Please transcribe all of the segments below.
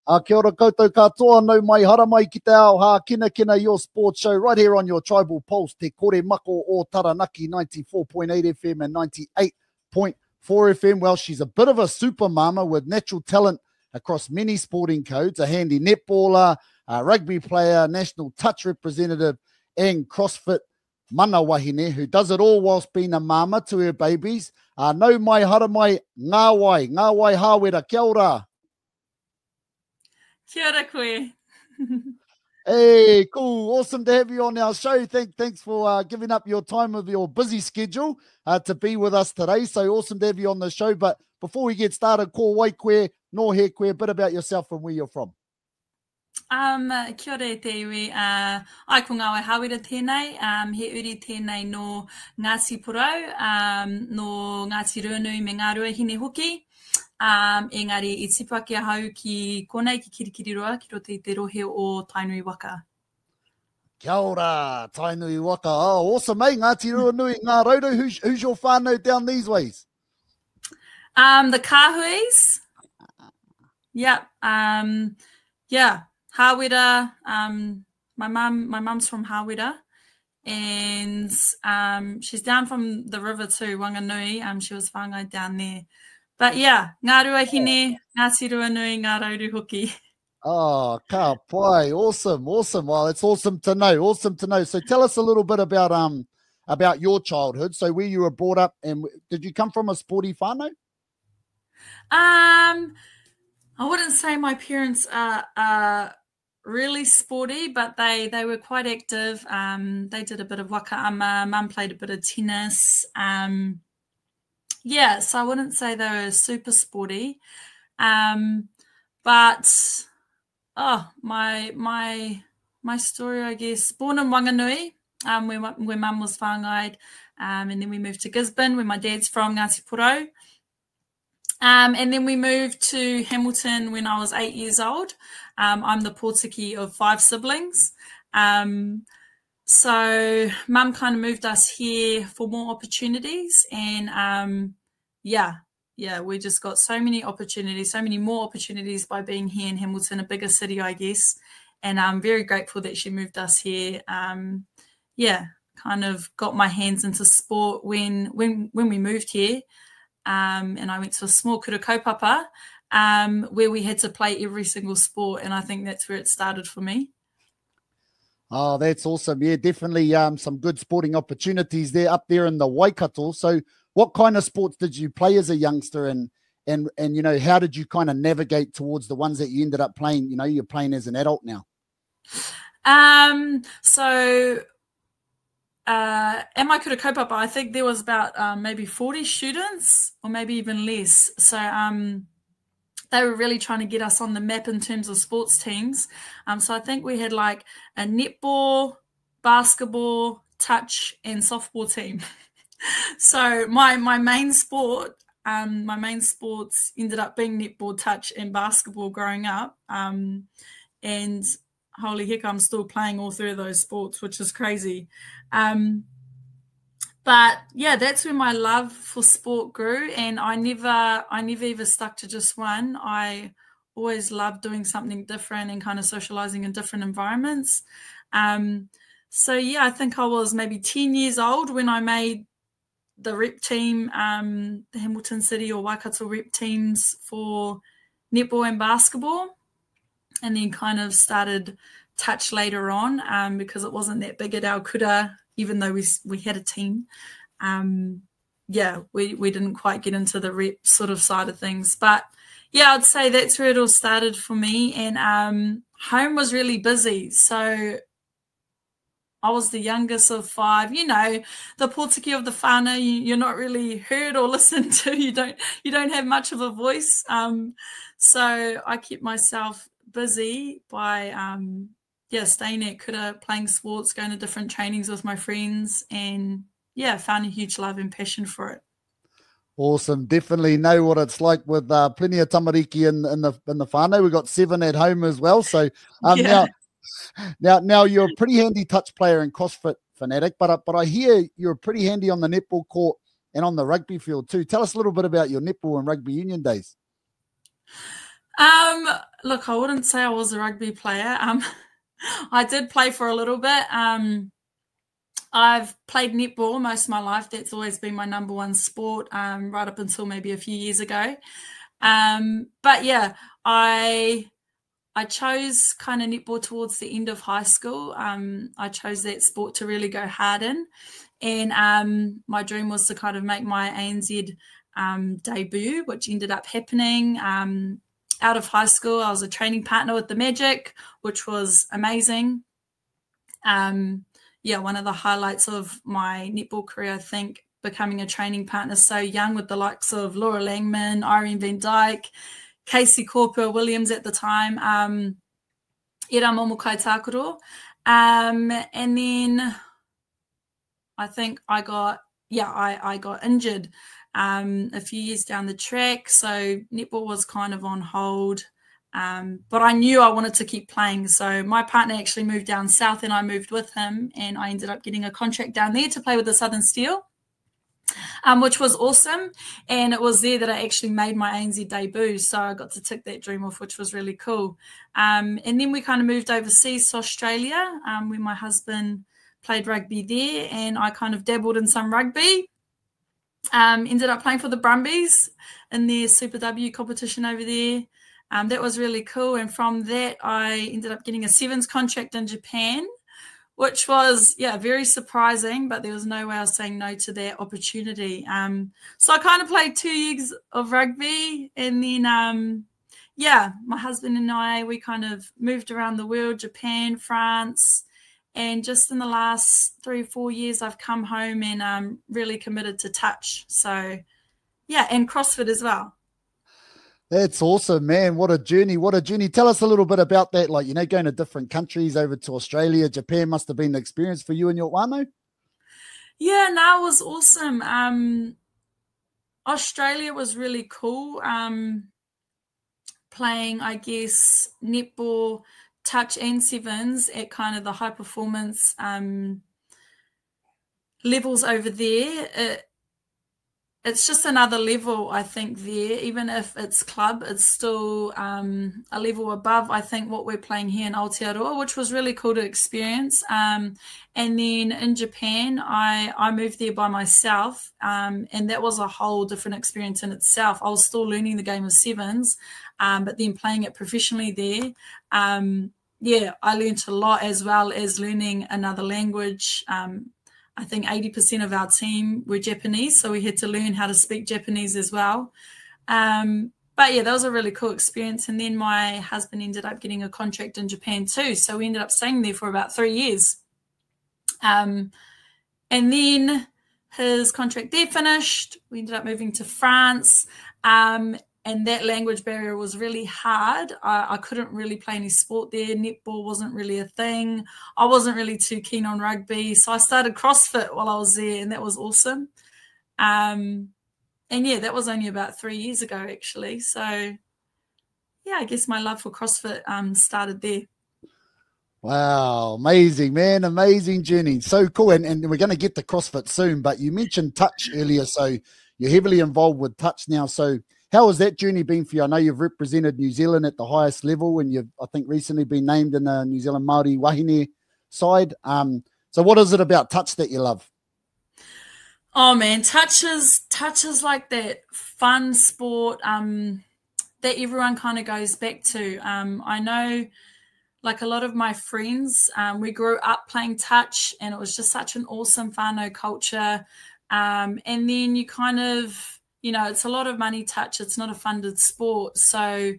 Kia ora koutou katoa, no mai hara mai ki te ao Hākinakina, your sports show right here on your Tribal Pulse, te kore mako o Taranaki, 94.8 FM and 98.4 FM. Well, she's a bit of a super mama with natural talent across many sporting codes, a handy netballer, a rugby player, national touch representative, and CrossFit mana wahine, who does it all whilst being a mama to her babies. No mai hara mai Ngawai, Hāwera, kia ora. Kia ora koe. Hey, cool. Awesome to have you on our show. Thanks for giving up your time of your busy schedule to be with us today. So awesome to have you on the show. But before we get started, ko wai koe, no he koe, a bit about yourself and where you're from. Kia ora e te iwi. Ai ko Ngawai Hāwera tēnei. He uri tēnei no Ngāti Porau, no Ngāti Ruanui me ngā ruahine hoki. Engari, I tipa kia hau ki konei ki Kirikiriroa, ki roto I te rohe o Tainui Waka. Kia ora, Tainui Waka. Oh, awesome, eh? Ngāti Ruanui, ngā raudo. Who's your whānau down these ways? The Kāhuis. Yep. Yeah. Hāwera. My mum's from Hāwera. And she's down from the river too, Wanganui. She was whāngai down there. But yeah, ngā ruahine, Ngāti Ruanui, ngā rauru hoki. Oh, ka pai. Awesome. Well, it's awesome to know. So tell us a little bit about your childhood. So where you were brought up, and did you come from a sporty whānau? I wouldn't say my parents are really sporty, but they were quite active. They did a bit of wakaama. Mum played a bit of tennis. Yeah, so I wouldn't say they were super sporty, but my story, I guess, born in Wanganui, where mum was whāngai, and then we moved to Gisborne, where my dad's from, Ngāti Porau, and then we moved to Hamilton when I was 8 years old. I'm the pōtiki of 5 siblings. So mum kind of moved us here for more opportunities, and we just got so many opportunities, so many more opportunities by being here in Hamilton, a bigger city, I guess. And I'm very grateful that she moved us here. Kind of got my hands into sport when we moved here, and I went to a small kura kaupapa where we had to play every single sport, and I think that's where it started for me. Oh, that's awesome. Yeah, definitely some good sporting opportunities there up there in the Waikato. So what kind of sports did you play as a youngster, and you know, how did you kind of navigate towards the ones that you ended up playing, you know, you're playing as an adult now? So at my kura kaupapa, I think there was about maybe 40 students or maybe even less. So they were really trying to get us on the map in terms of sports teams. So I think we had like a netball, basketball, touch, and softball team. So my main sports ended up being netball, touch, and basketball growing up. And holy heck, I'm still playing all 3 of those sports, which is crazy. But yeah, that's where my love for sport grew, and I never ever stuck to just one. I always loved doing something different and kind of socializing in different environments. So yeah, I think I was maybe 10 years old when I made the rep team, the Hamilton City or Waikato rep teams for netball and basketball, and then kind of started touch later on because it wasn't that big at our kura. Even though we had a team, we didn't quite get into the rep sort of side of things. But yeah, I'd say that's where it all started for me. And home was really busy. So I was the youngest of 5. You know, the pōtiki of the whānau, you're not really heard or listened to. You don't have much of a voice. So I kept myself busy by staying at kura, playing sports, going to different trainings with my friends, and yeah, found a huge love and passion for it. Awesome. Definitely know what it's like with plenty of tamariki in the whānau. We've got 7 at home as well. So now you're a pretty handy touch player and CrossFit fanatic, but I hear you're pretty handy on the netball court and on the rugby field too. Tell us a little bit about your netball and rugby union days. Look, I wouldn't say I was a rugby player. I did play for a little bit. I've played netball most of my life. That's always been my number one sport, right up until maybe a few years ago. But yeah, I chose kind of netball towards the end of high school. I chose that sport to really go hard in. And my dream was to kind of make my ANZ debut, which ended up happening. Out of high school, I was a training partner with the Magic, which was amazing. Yeah, one of the highlights of my netball career, I think, becoming a training partner so young with the likes of Laura Langman, Irene Van Dyke, Casey Corpus Williams at the time, Ira Momokai Takuro. And then I think I got injured a few years down the track. So netball was kind of on hold. But I knew I wanted to keep playing. So my partner actually moved down south and I moved with him, and I ended up getting a contract down there to play with the Southern Steel, which was awesome. And it was there that I actually made my ANZ debut. So I got to tick that dream off, which was really cool. And then we kind of moved overseas to Australia, where my husband played rugby there, and I kind of dabbled in some rugby. Ended up playing for the Brumbies in their Super W competition over there. That was really cool. And from that, I ended up getting a sevens contract in Japan, which was, very surprising, but there was no way I was saying no to that opportunity. So I kind of played 2 years of rugby, and then, my husband and I, we kind of moved around the world, Japan, France, and just in the last 3 or 4 years, I've come home and really committed to touch. So, and CrossFit as well. That's awesome, man. What a journey. What a journey. Tell us a little bit about that. Like, going to different countries, over to Australia, Japan must have been the experience for you and your whānau. Yeah, no, it was awesome. Australia was really cool. Playing, I guess, netball, touch and sevens at kind of the high performance levels over there. It's just another level, I think, there. Even if it's club, it's still a level above, I think, what we're playing here in Aotearoa, which was really cool to experience. And then in Japan, I moved there by myself, and that was a whole different experience in itself. I was still learning the game of sevens, but then playing it professionally there. I learned a lot, as well as learning another language. I think 80% of our team were Japanese, so we had to learn how to speak Japanese as well. But yeah, that was a really cool experience. And then my husband ended up getting a contract in Japan too, so we ended up staying there for about 3 years. And then his contract there finished. We ended up moving to France. And that language barrier was really hard. I couldn't really play any sport there. Netball wasn't really a thing. I wasn't really too keen on rugby. So I started CrossFit while I was there, and that was awesome. And that was only about 3 years ago, actually. So, I guess my love for CrossFit started there. Wow, amazing, man. Amazing journey. So cool. And we're going to get to CrossFit soon, but you mentioned touch earlier. So you're heavily involved with touch now. So how has that journey been for you? I know you've represented New Zealand at the highest level, and you've, I think, recently been named in the New Zealand Māori wahine side. So what is it about touch that you love? Oh man, touch is like that fun sport that everyone kind of goes back to. I know, like a lot of my friends, we grew up playing touch, and it was just such an awesome whānau culture. And then you kind of, it's a lot of money touch. It's not a funded sport. So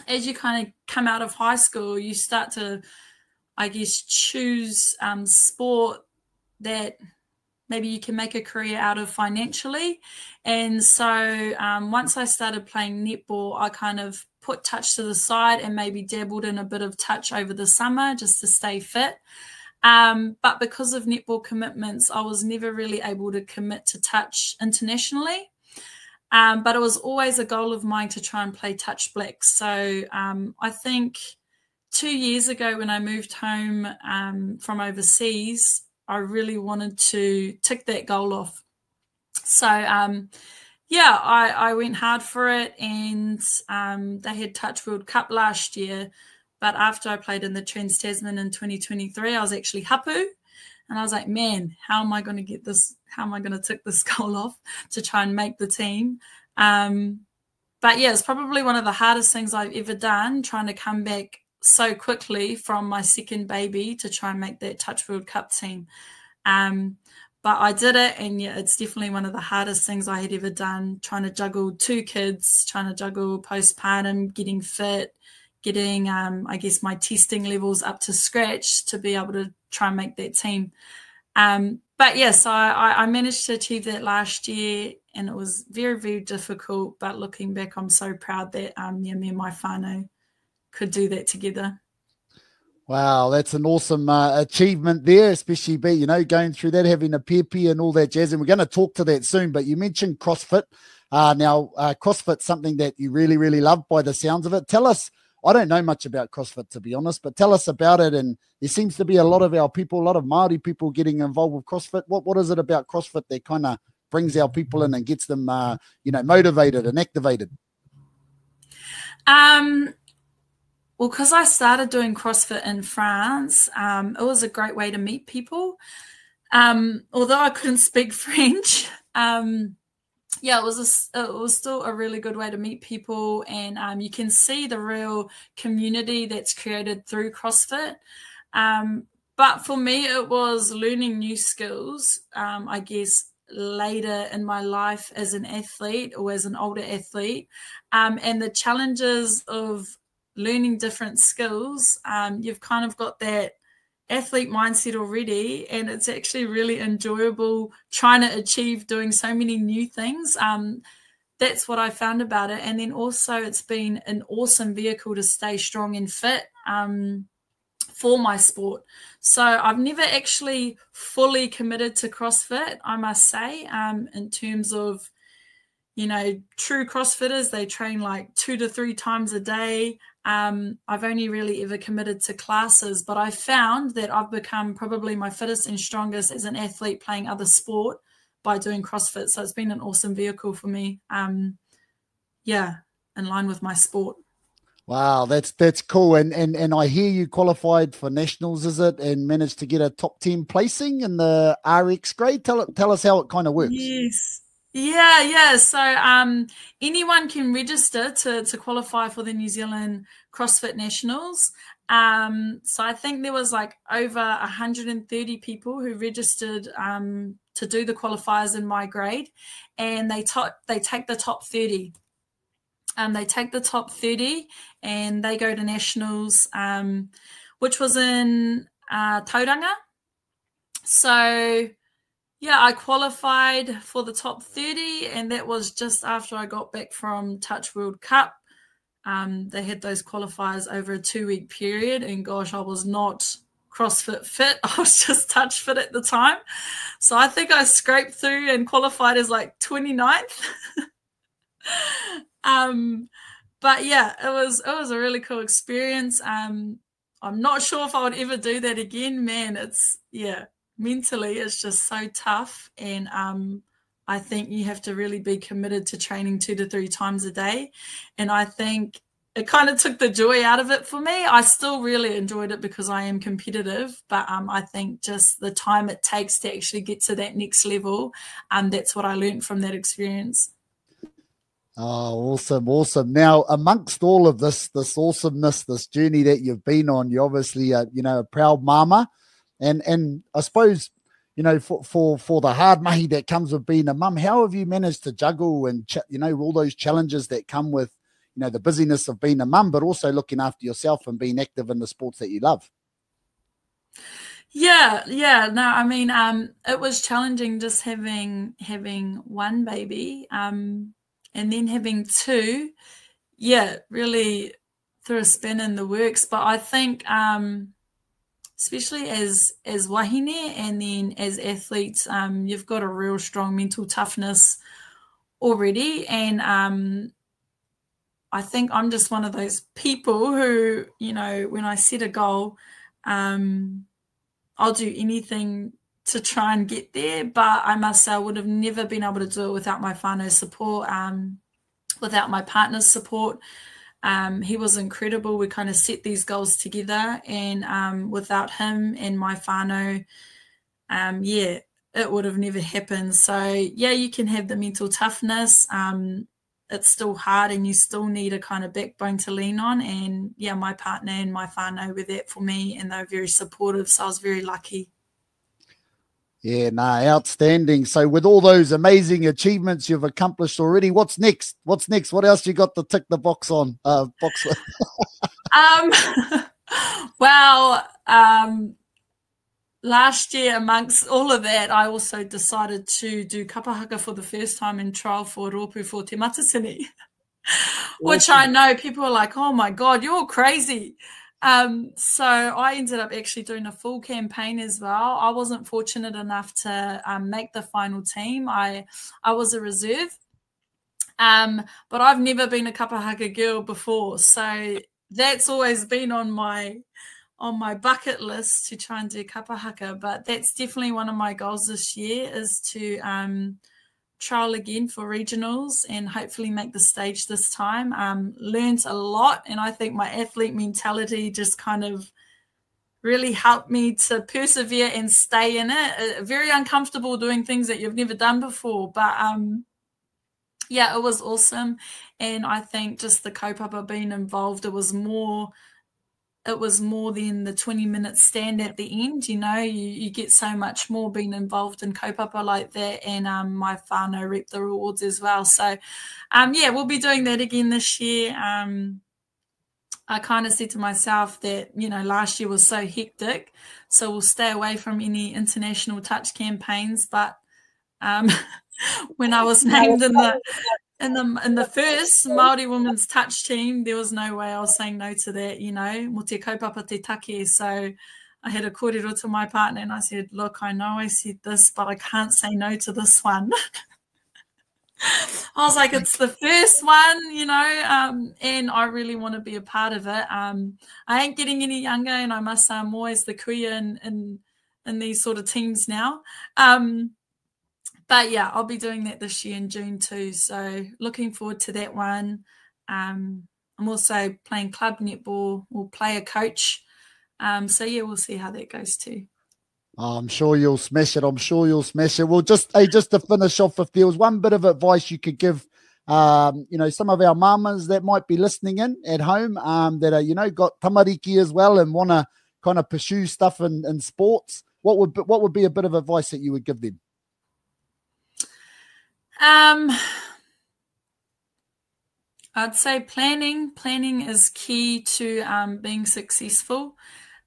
as you kind of come out of high school, you start to, I guess, choose sport that maybe you can make a career out of financially. And so once I started playing netball, I kind of put touch to the side and maybe dabbled in a bit of touch over the summer just to stay fit. But because of netball commitments, I was never really able to commit to touch internationally. But it was always a goal of mine to try and play touch black. So I think 2 years ago when I moved home from overseas, I really wanted to tick that goal off. So, Yeah, I went hard for it, and they had Touch World Cup last year. But after I played in the Trans-Tasman in 2023, I was actually hapu. And I was like, man, how am I going to get this? How am I going to tick this goal off to try and make the team? But yeah, it's probably one of the hardest things I've ever done, trying to come back so quickly from my second baby to try and make that Touch World Cup team. But I did it, and yeah, it's definitely one of the hardest things I had ever done, trying to juggle 2 kids, trying to juggle postpartum, getting fit, getting, I guess, my testing levels up to scratch to be able to try and make that team. But yes, I managed to achieve that last year, and it was very, very difficult. But looking back, I'm so proud that me and my whānau could do that together. Wow, that's an awesome achievement there, especially going through that, having a pepe and all that jazz. And we're going to talk to that soon. But you mentioned CrossFit. Now, CrossFit's something that you really, really love by the sounds of it. Tell us. I don't know much about CrossFit, to be honest, but tell us about it. And there seems to be a lot of our people, a lot of Māori people getting involved with CrossFit. What is it about CrossFit that kind of brings our people in and gets them, motivated and activated? Well, because I started doing CrossFit in France, it was a great way to meet people. Although I couldn't speak French, yeah, it was still a really good way to meet people, and you can see the real community that's created through CrossFit. But for me, it was learning new skills, I guess, later in my life as an athlete or as an older athlete, and the challenges of learning different skills. You've kind of got that athlete mindset already, and it's actually really enjoyable trying to achieve doing so many new things. That's what I found about it. And then also it's been an awesome vehicle to stay strong and fit for my sport. So I've never actually fully committed to CrossFit, I must say, in terms of, true CrossFitters, they train like 2 to 3 times a day. I've only really ever committed to classes, but I found that I've become probably my fittest and strongest as an athlete playing other sport by doing CrossFit. So it's been an awesome vehicle for me. In line with my sport. Wow, that's cool. And I hear you qualified for nationals, is it? And managed to get a top 10 placing in the RX grade. Tell us how it kind of works. Yes. Yeah. So anyone can register to qualify for the New Zealand CrossFit Nationals. So I think there was like over 130 people who registered to do the qualifiers in my grade, and they take the top 30. They take the top 30 and they go to nationals, which was in Tauranga. So yeah, I qualified for the top 30, and that was just after I got back from Touch World Cup. They had those qualifiers over a 2-week period, and gosh, I was not CrossFit fit. I was just Touch Fit at the time. So I think I scraped through and qualified as like 29th. But yeah, it was a really cool experience. I'm not sure if I would ever do that again, man. Mentally it's just so tough, and I think you have to really be committed to training 2 to 3 times a day, and I think it kind of took the joy out of it for me. I still really enjoyed it because I am competitive, but I think just the time it takes to actually get to that next level, that's what I learned from that experience. Oh, awesome. Now, amongst all of this awesomeness, this journey that you've been on, you're obviously a proud māmā. And I suppose, for the hard mahi that comes with being a mum, how have you managed to juggle and, all those challenges that come with, the busyness of being a mum, but also looking after yourself and being active in the sports that you love? Yeah. No, I mean, it was challenging just having one baby, and then having 2. Yeah, really threw a spin in the works. But I think, especially as wahine and then as athletes, you've got a real strong mental toughness already, and I think I'm just one of those people who, when I set a goal, I'll do anything to try and get there. But I must say I would have never been able to do it without my whānau's support, without my partner's support. He was incredible. We kind of set these goals together, and without him and my whānau, yeah, it would have never happened. So yeah, you can have the mental toughness. It's still hard, and you still need a kind of backbone to lean on. And yeah, my partner and my whānau were that for me, and they were very supportive. So I was very lucky. Yeah, outstanding. So with all those amazing achievements you've accomplished already, what's next? What's next? What else you got to tick the box on? Well, last year, amongst all of that, I also decided to do kapahaka for the first time in trial for Rōpū for Te Matatini, which I know people are like, oh my God, you're crazy. So I ended up actually doing a full campaign as well. I wasn't fortunate enough to make the final team. I was a reserve, but I've never been a kapahaka girl before. So that's always been on my bucket list to try and do kapahaka. But that's definitely one of my goals this year, is to trial again for regionals and hopefully make the stage this time. Learned a lot, and I think my athlete mentality just kind of really helped me to persevere and stay in it. Very uncomfortable doing things that you've never done before, but yeah, it was awesome. And I think just the kaupapa being involved, it was more than the 20-minute stand at the end. You know, you get so much more being involved in kaupapa like that, and my whānau reaped the rewards as well. So yeah, we'll be doing that again this year. I kind of said to myself that, you know, last year was so hectic, so we'll stay away from any international touch campaigns. But when I was named in the first Māori women's touch team, there was no way I was saying no to that, you know, mo te kaupapa te take. So I had a kōrero to my partner, and I said, look, I know I said this, but I can't say no to this one. I was like, it's the first one, you know, and I really want to be a part of it. I ain't getting any younger, and I must say I'm always the kuia in these sort of teams now. But yeah, I'll be doing that this year in June too. So looking forward to that one. I'm also playing club netball. We'll play a coach. So yeah, we'll see how that goes too. Oh, I'm sure you'll smash it. I'm sure you'll smash it. Well, just to finish off, if there was one bit of advice you could give, you know, some of our māmas that might be listening in at home, that are, you know, got tamariki as well and want to kind of pursue stuff in sports, what would be a bit of advice that you would give them? I'd say planning is key to being successful.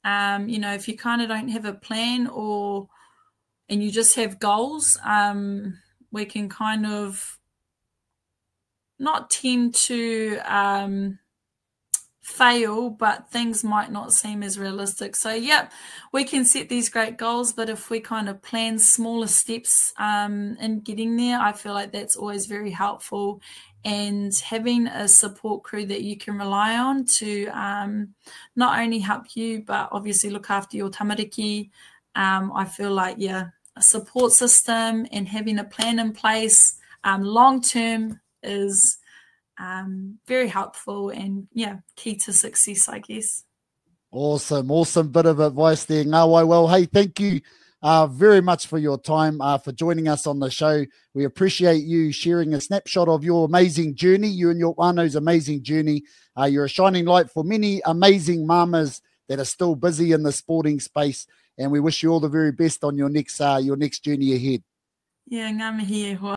You know, if you kind of don't have a plan and you just have goals, we can kind of not tend to fail, but things might not seem as realistic. So yeah, we can set these great goals, but if we kind of plan smaller steps in getting there, I feel like that's always very helpful. And having a support crew that you can rely on to not only help you, but obviously look after your tamariki. I feel like, yeah, a support system and having a plan in place long term is very helpful and, yeah, key to success, I guess. Awesome bit of advice there, Ngawai. Well, hey, thank you very much for your time, for joining us on the show. We appreciate you sharing a snapshot of your amazing journey, you and your whānau's amazing journey. You're a shining light for many amazing māmas that are still busy in the sporting space, and we wish you all the very best on your next journey ahead. Yeah, ngā mihi e hoa.